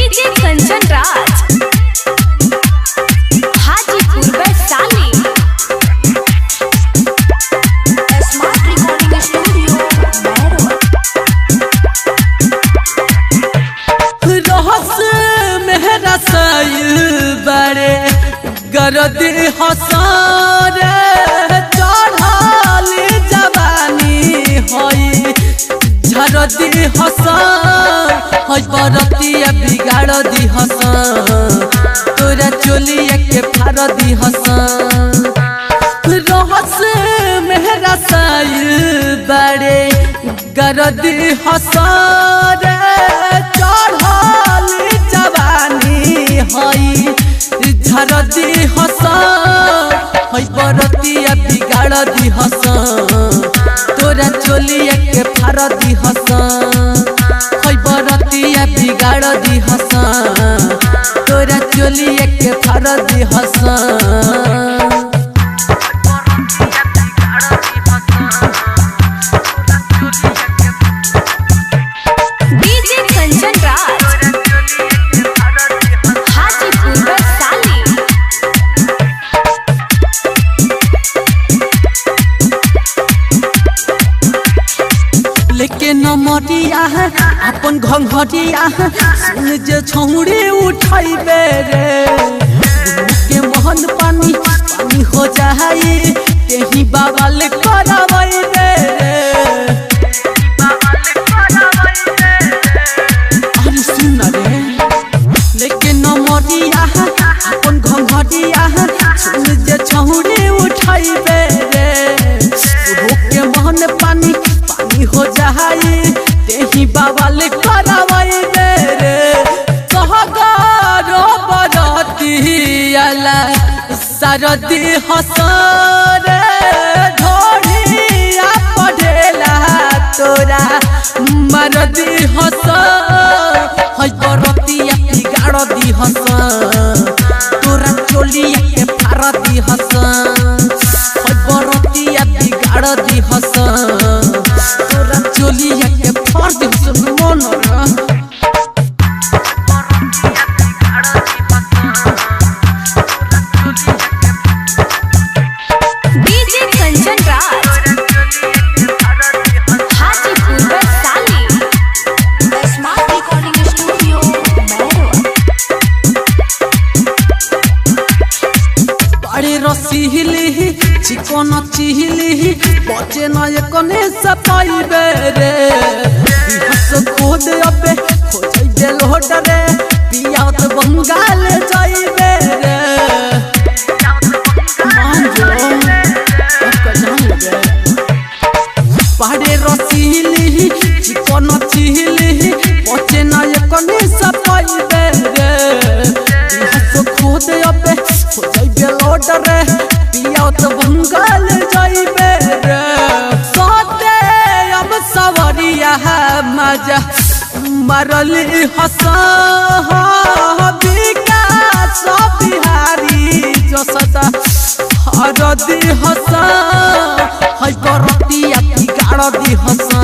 DJ Kanchan Raj Hajipur Vaishali. Smart recording studio रहस मेहरा cell बड़े गरदी हसारे चढ़ाली जवानी होई झरदी हसा होई बरतिया बिगाड़ दी हसा तोरा चोलिया के फाड़ दी हसा। रहस मेहरा सैल बड़े गरदी हसारे चढ़ाली जवानी होई झरदी हसा होई बरतिया बिगाड़ दी हसा तोरा चोलिया के फाड़ दी हसा होई बरतिया बिगाड़ दी हसा तोरा चोलिया के फाड़ दी हसा। डीजे कंचन राज हाजीपुर वैशाली। लेके नमरिया अपन घंघरिया सुन जे छौड़ी उठाइबे रे के मोहन पानी पानी हो जाई तेही बाबाल करावई रे। अरे सुन रे लेके नमरिया अपन घंघरिया सुन जे छौड़ी उठाइबे रे के मोहन पानी हो जाई तेही बाबाल करावई रे। कहगारो बरतियाला सरदी हसरे ढोढ़िया पढ़ेला तोरा मरदी हस हई बरतिया बिगाड़ दी हस तोरा चोलिया के फाड़ दी हस हई बरतिया बिगाड़ दी हस तोरा चोलिया के फाड़ दी हस मन। DJ Kanchan Raj Hajipur Vaishali. Smart recording studio बड़े रसीली चिकन चिहली बचे न कने सपाइबे रे बिहस खोद अबे खोजैबे लोट रे पियात बंगाल जाइबे रे। मान जो आपका जान लगे बड़े रसीली चिकन चिहली बचे न कने सपाइबे रे बिहस खोद अबे खोजैबे लोट रे पियात बंगाल जाइबे रे। सोते अब सवरिया मजा मरली हसा विकास बिहारी जो सदा हरदी हसा हई बरतिया बिगाड़ दी हसा